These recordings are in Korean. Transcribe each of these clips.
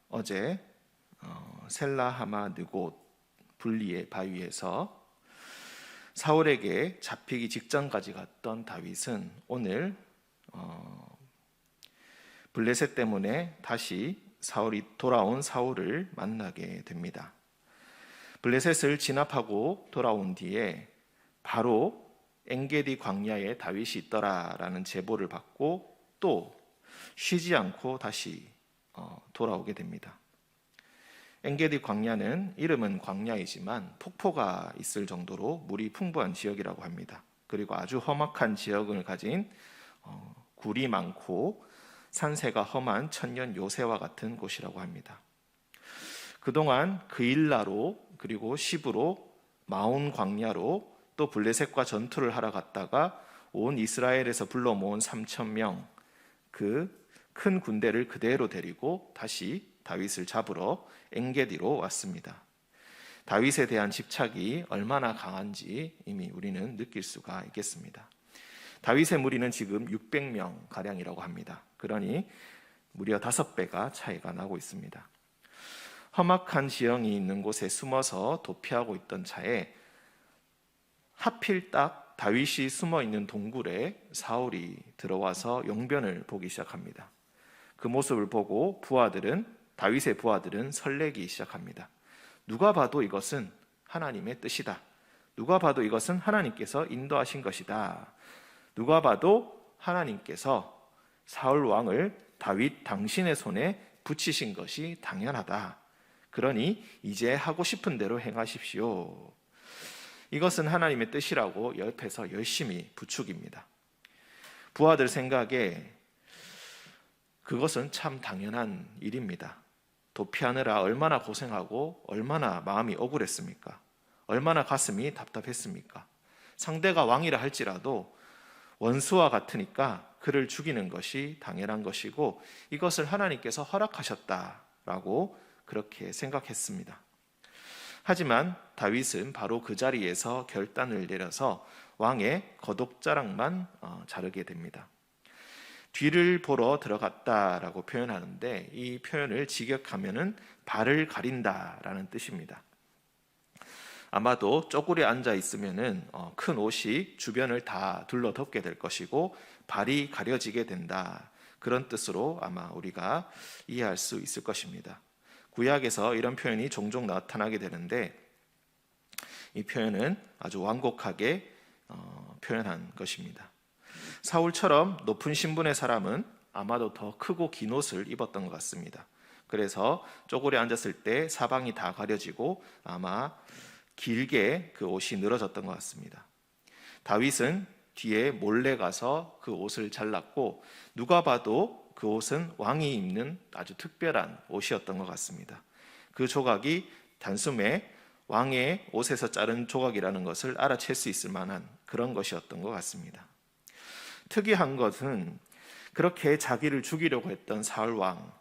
어제 셀라하마 느곳 분리의 바위에서 사울에게 잡히기 직전까지 갔던 다윗은 오늘 블레셋 때문에 다시 돌아온 사울을 만나게 됩니다. 블레셋을 진압하고 돌아온 뒤에 바로 엔게디 광야에 다윗이 있더라라는 제보를 받고 또 쉬지 않고 다시 돌아오게 됩니다. 엔게디 광야는 이름은 광야이지만 폭포가 있을 정도로 물이 풍부한 지역이라고 합니다. 그리고 아주 험악한 지역을 가진 굴이 많고 산세가 험한 천년 요새와 같은 곳이라고 합니다. 그동안 그일라로 그리고 시브로 마온 광야로 또 블레셋과 전투를 하러 갔다가 온 이스라엘에서 불러 모은 3,000명 그 큰 군대를 그대로 데리고 다시 다윗을 잡으러 엔게디로 왔습니다. 다윗에 대한 집착이 얼마나 강한지 이미 우리는 느낄 수가 있겠습니다. 다윗의 무리는 지금 600명 가량이라고 합니다. 그러니 무려 5배가 차이가 나고 있습니다. 험악한 지형이 있는 곳에 숨어서 도피하고 있던 차에 하필 딱 다윗이 숨어 있는 동굴에 사울이 들어와서 용변을 보기 시작합니다. 그 모습을 보고 다윗의 부하들은 설레기 시작합니다. 누가 봐도 이것은 하나님의 뜻이다. 누가 봐도 이것은 하나님께서 인도하신 것이다. 누가 봐도 하나님께서 사울 왕을 다윗 당신의 손에 붙이신 것이 당연하다. 그러니 이제 하고 싶은 대로 행하십시오. 이것은 하나님의 뜻이라고 옆에서 열심히 부추깁니다. 부하들 생각에 그것은 참 당연한 일입니다. 도피하느라 얼마나 고생하고 얼마나 마음이 억울했습니까? 얼마나 가슴이 답답했습니까? 상대가 왕이라 할지라도 원수와 같으니까 그를 죽이는 것이 당연한 것이고 이것을 하나님께서 허락하셨다라고 그렇게 생각했습니다. 하지만 다윗은 바로 그 자리에서 결단을 내려서 왕의 겉옷자락만 자르게 됩니다. 뒤를 보러 들어갔다라고 표현하는데 이 표현을 직역하면은 발을 가린다라는 뜻입니다. 아마도 쪼그려 앉아 있으면은 큰 옷이 주변을 다 둘러덮게 될 것이고 발이 가려지게 된다. 그런 뜻으로 아마 우리가 이해할 수 있을 것입니다. 구약에서 이런 표현이 종종 나타나게 되는데 이 표현은 아주 완곡하게 표현한 것입니다. 사울처럼 높은 신분의 사람은 아마도 더 크고 긴 옷을 입었던 것 같습니다. 그래서 쪼그려 앉았을 때 사방이 다 가려지고 아마 길게 그 옷이 늘어졌던 것 같습니다. 다윗은 뒤에 몰래 가서 그 옷을 잘랐고 누가 봐도 그 옷은 왕이 입는 아주 특별한 옷이었던 것 같습니다. 그 조각이 단숨에 왕의 옷에서 자른 조각이라는 것을 알아챌 수 있을 만한 그런 것이었던 것 같습니다. 특이한 것은 그렇게 자기를 죽이려고 했던 사울 왕,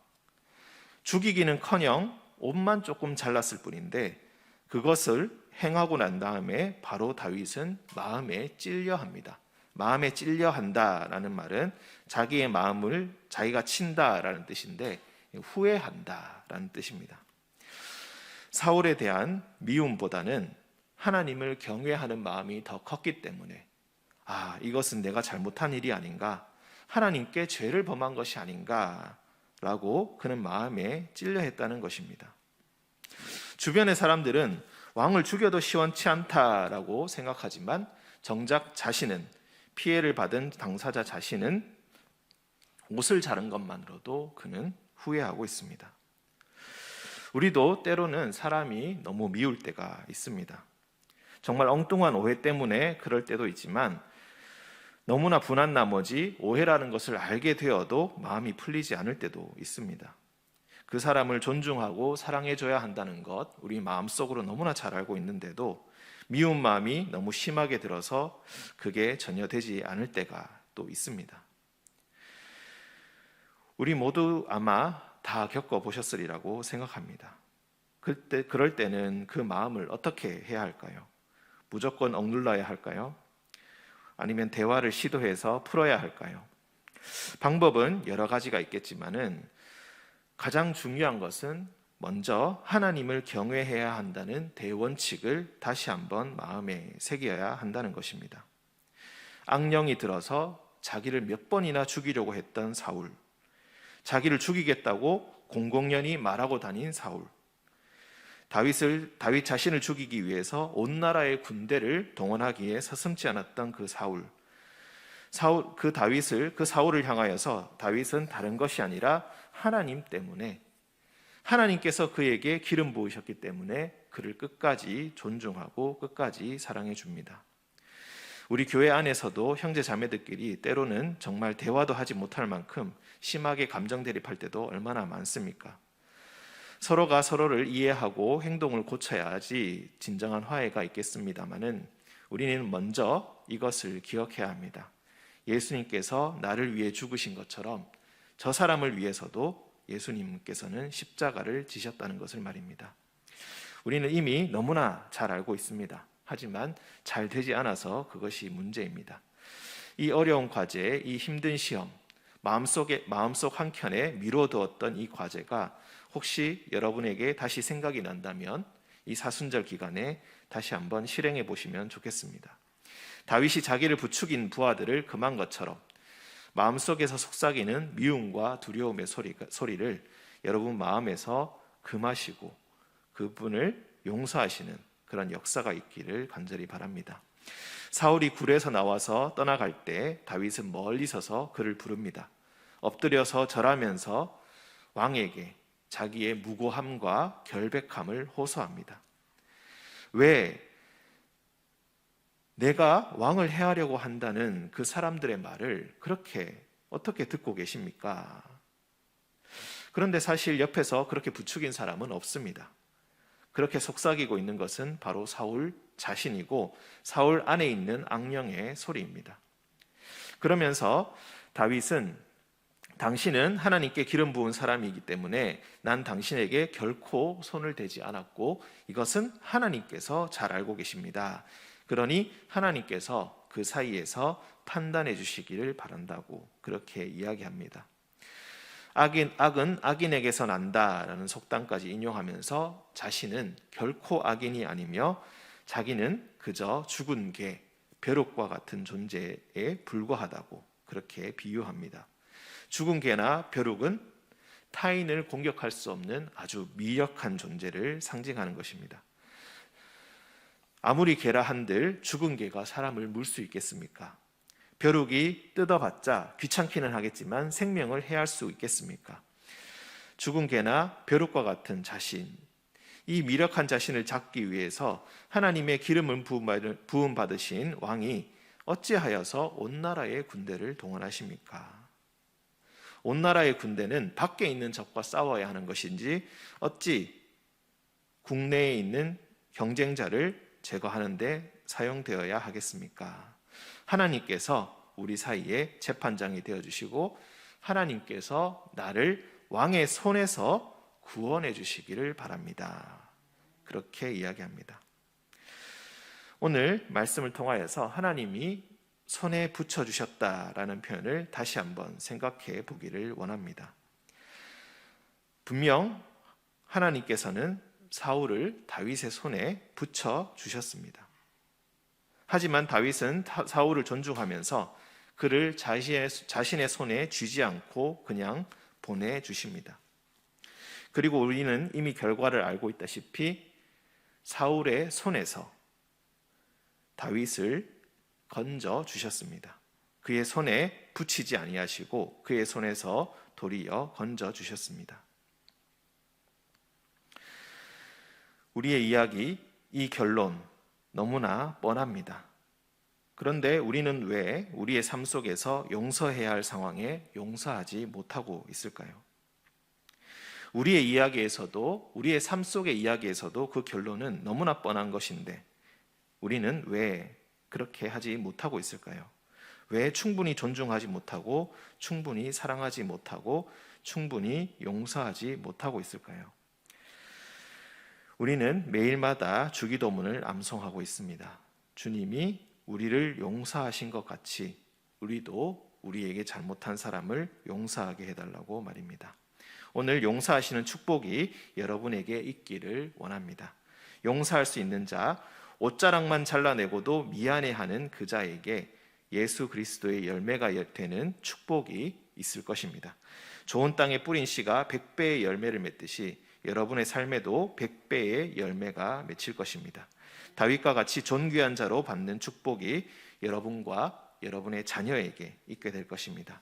죽이기는커녕 옷만 조금 잘랐을 뿐인데 그것을 행하고 난 다음에 바로 다윗은 마음에 찔려합니다. 마음에 찔려한다라는 말은 자기의 마음을 자기가 친다라는 뜻인데 후회한다라는 뜻입니다. 사울에 대한 미움보다는 하나님을 경외하는 마음이 더 컸기 때문에 이것은 내가 잘못한 일이 아닌가, 하나님께 죄를 범한 것이 아닌가라고 그는 마음에 찔려했다는 것입니다. 주변의 사람들은 왕을 죽여도 시원치 않다라고 생각하지만 정작 자신은, 피해를 받은 당사자 자신은 옷을 자른 것만으로도 그는 후회하고 있습니다. 우리도 때로는 사람이 너무 미울 때가 있습니다. 정말 엉뚱한 오해 때문에 그럴 때도 있지만 너무나 분한 나머지 오해라는 것을 알게 되어도 마음이 풀리지 않을 때도 있습니다. 그 사람을 존중하고 사랑해줘야 한다는 것 우리 마음속으로 너무나 잘 알고 있는데도 미운 마음이 너무 심하게 들어서 그게 전혀 되지 않을 때가 또 있습니다. 우리 모두 아마 다 겪어보셨으리라고 생각합니다. 그럴 때는 그 마음을 어떻게 해야 할까요? 무조건 억눌러야 할까요? 아니면 대화를 시도해서 풀어야 할까요? 방법은 여러 가지가 있겠지만은 가장 중요한 것은 먼저 하나님을 경외해야 한다는 대원칙을 다시 한번 마음에 새겨야 한다는 것입니다. 악령이 들어서 자기를 몇 번이나 죽이려고 했던 사울, 자기를 죽이겠다고 공공연히 말하고 다닌 사울, 다윗 자신을 죽이기 위해서 온 나라의 군대를 동원하기에 서슴지 않았던 그 사울을 향하여서 다윗은 다른 것이 아니라 하나님 때문에, 하나님께서 그에게 기름 부으셨기 때문에 그를 끝까지 존중하고 끝까지 사랑해 줍니다. 우리 교회 안에서도 형제 자매들끼리 때로는 정말 대화도 하지 못할 만큼 심하게 감정 대립할 때도 얼마나 많습니까? 서로가 서로를 이해하고 행동을 고쳐야지 진정한 화해가 있겠습니다마는 우리는 먼저 이것을 기억해야 합니다. 예수님께서 나를 위해 죽으신 것처럼 저 사람을 위해서도 예수님께서는 십자가를 지셨다는 것을 말입니다. 우리는 이미 너무나 잘 알고 있습니다. 하지만 잘 되지 않아서 그것이 문제입니다. 이 어려운 과제, 이 힘든 시험, 마음속 한켠에 미뤄두었던 이 과제가 혹시 여러분에게 다시 생각이 난다면 이 사순절 기간에 다시 한번 실행해 보시면 좋겠습니다. 다윗이 자기를 부추긴 부하들을 금한 것처럼 마음속에서 속삭이는 미움과 두려움의 소리를 여러분 마음에서 금하시고 그분을 용서하시는 그런 역사가 있기를 간절히 바랍니다. 사울이 굴에서 나와서 떠나갈 때 다윗은 멀리 서서 그를 부릅니다. 엎드려서 절하면서 왕에게 자기의 무고함과 결백함을 호소합니다. 왜 내가 왕을 해하려고 한다는 그 사람들의 말을 그렇게 어떻게 듣고 계십니까? 그런데 사실 옆에서 그렇게 부추긴 사람은 없습니다. 그렇게 속삭이고 있는 것은 바로 사울 자신이고 사울 안에 있는 악령의 소리입니다. 그러면서 다윗은 당신은 하나님께 기름 부은 사람이기 때문에 난 당신에게 결코 손을 대지 않았고 이것은 하나님께서 잘 알고 계십니다. 그러니 하나님께서 그 사이에서 판단해 주시기를 바란다고 그렇게 이야기합니다. 악은 악인에게서 난다라는 속담까지 인용하면서 자신은 결코 악인이 아니며 자기는 그저 죽은 개, 벼룩과 같은 존재에 불과하다고 그렇게 비유합니다. 죽은 개나 벼룩은 타인을 공격할 수 없는 아주 미력한 존재를 상징하는 것입니다. 아무리 개라 한들 죽은 개가 사람을 물 수 있겠습니까? 벼룩이 뜯어봤자 귀찮기는 하겠지만 생명을 해할 수 있겠습니까? 죽은 개나 벼룩과 같은 자신, 이 미력한 자신을 잡기 위해서 하나님의 기름을 부음 받으신 왕이 어찌하여서 온 나라의 군대를 동원하십니까? 온 나라의 군대는 밖에 있는 적과 싸워야 하는 것인지 어찌 국내에 있는 경쟁자를 제거하는데 사용되어야 하겠습니까? 하나님께서 우리 사이에 재판장이 되어주시고 하나님께서 나를 왕의 손에서 구원해 주시기를 바랍니다. 그렇게 이야기합니다. 오늘 말씀을 통하여서 하나님이 손에 붙여주셨다라는 표현을 다시 한번 생각해 보기를 원합니다. 분명 하나님께서는 사울을 다윗의 손에 붙여주셨습니다. 하지만 다윗은 사울을 존중하면서 그를 자신의 손에 쥐지 않고 그냥 보내주십니다. 그리고 우리는 이미 결과를 알고 있다시피 사울의 손에서 다윗을 건져 주셨습니다. 그의 손에 붙이지 아니하시고 그의 손에서 도리어 건져 주셨습니다. 우리의 이야기, 이 결론 너무나 뻔합니다. 그런데 우리는 왜 우리의 삶 속에서 용서해야 할 상황에 용서하지 못하고 있을까요? 우리의 이야기에서도, 우리의 삶 속의 이야기에서도 그 결론은 너무나 뻔한 것인데 우리는 왜 그렇게 하지 못하고 있을까요? 왜 충분히 존중하지 못하고 충분히 사랑하지 못하고 충분히 용서하지 못하고 있을까요? 우리는 매일마다 주기도문을 암송하고 있습니다. 주님이 우리를 용서하신 것 같이 우리도 우리에게 잘못한 사람을 용서하게 해달라고 말입니다. 오늘 용서하시는 축복이 여러분에게 있기를 원합니다. 용서할 수 있는 자, 옷자락만 잘라내고도 미안해하는 그 자에게 예수 그리스도의 열매가 되는 축복이 있을 것입니다. 좋은 땅에 뿌린 씨가 100배의 열매를 맺듯이 여러분의 삶에도 100배의 열매가 맺힐 것입니다. 다윗과 같이 존귀한 자로 받는 축복이 여러분과 여러분의 자녀에게 있게 될 것입니다.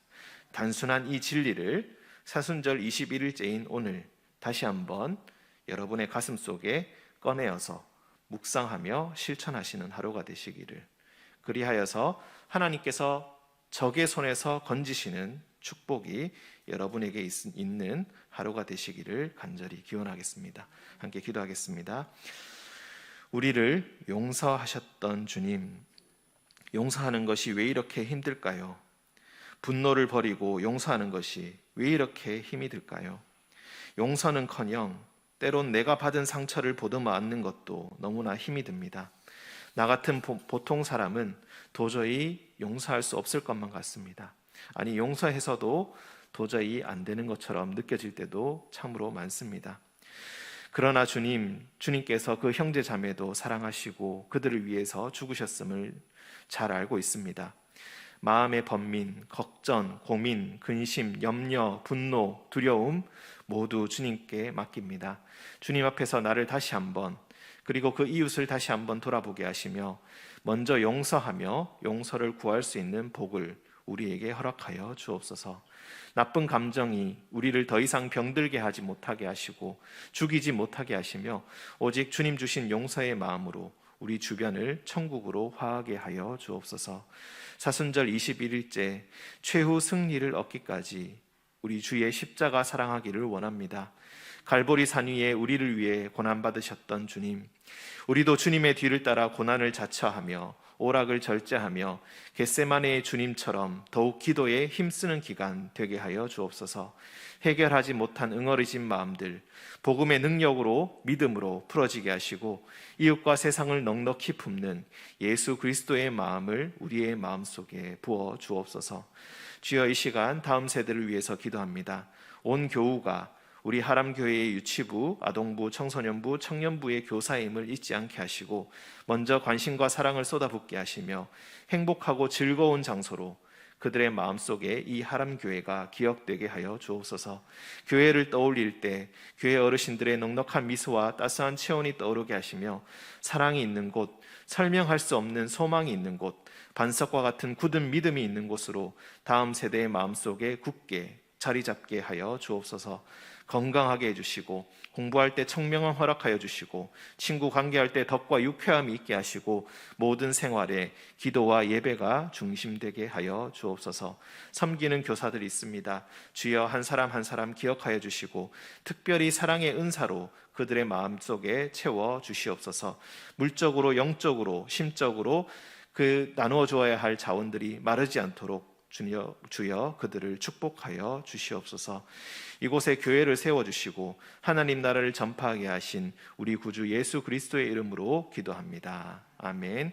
단순한 이 진리를 사순절 21일째인 오늘 다시 한번 여러분의 가슴 속에 꺼내어서 묵상하며 실천하시는 하루가 되시기를, 그리하여서 하나님께서 적의 손에서 건지시는 축복이 여러분에게 있는 하루가 되시기를 간절히 기원하겠습니다. 함께 기도하겠습니다. 우리를 용서하셨던 주님, 용서하는 것이 왜 이렇게 힘들까요? 분노를 버리고 용서하는 것이 왜 이렇게 힘이 들까요? 용서는커녕 때론 내가 받은 상처를 보듬어 안는 것도 너무나 힘이 듭니다. 나 같은 보통 사람은 도저히 용서할 수 없을 것만 같습니다. 아니, 용서해서도 도저히 안 되는 것처럼 느껴질 때도 참으로 많습니다. 그러나 주님께서 그 형제 자매도 사랑하시고 그들을 위해서 죽으셨음을 잘 알고 있습니다. 마음의 번민, 걱정, 고민, 근심, 염려, 분노, 두려움 모두 주님께 맡깁니다. 주님 앞에서 나를 다시 한번, 그리고 그 이웃을 다시 한번 돌아보게 하시며 먼저 용서하며 용서를 구할 수 있는 복을 우리에게 허락하여 주옵소서. 나쁜 감정이 우리를 더 이상 병들게 하지 못하게 하시고 죽이지 못하게 하시며 오직 주님 주신 용서의 마음으로 우리 주변을 천국으로 화하게 하여 주옵소서. 사순절 21일째 최후 승리를 얻기까지 우리 주의 십자가 사랑하기를 원합니다. 갈보리 산 위에 우리를 위해 고난받으셨던 주님, 우리도 주님의 뒤를 따라 고난을 자처하며 오락을 절제하며 겟세마네의 주님처럼 더욱 기도에 힘쓰는 기간 되게 하여 주옵소서. 해결하지 못한 응어리진 마음들 복음의 능력으로 믿음으로 풀어지게 하시고 이웃과 세상을 넉넉히 품는 예수 그리스도의 마음을 우리의 마음속에 부어 주옵소서. 주여, 이 시간 다음 세대를 위해서 기도합니다. 온 교우가 우리 하람교회의 유치부, 아동부, 청소년부, 청년부의 교사임을 잊지 않게 하시고 먼저 관심과 사랑을 쏟아붓게 하시며 행복하고 즐거운 장소로 그들의 마음속에 이 하람교회가 기억되게 하여 주옵소서. 교회를 떠올릴 때 교회 어르신들의 넉넉한 미소와 따스한 체온이 떠오르게 하시며 사랑이 있는 곳, 설명할 수 없는 소망이 있는 곳, 반석과 같은 굳은 믿음이 있는 곳으로 다음 세대의 마음속에 굳게 자리 잡게 하여 주옵소서. 건강하게 해주시고 공부할 때 청명함 허락하여 주시고 친구 관계할 때 덕과 유쾌함이 있게 하시고 모든 생활에 기도와 예배가 중심되게 하여 주옵소서. 섬기는 교사들이 있습니다. 주여, 한 사람 한 사람 기억하여 주시고 특별히 사랑의 은사로 그들의 마음속에 채워 주시옵소서. 물적으로 영적으로 심적으로 그 나누어 주어야 할 자원들이 마르지 않도록 주여 그들을 축복하여 주시옵소서. 이곳에 교회를 세워주시고 하나님 나라를 전파하게 하신 우리 구주 예수 그리스도의 이름으로 기도합니다. 아멘.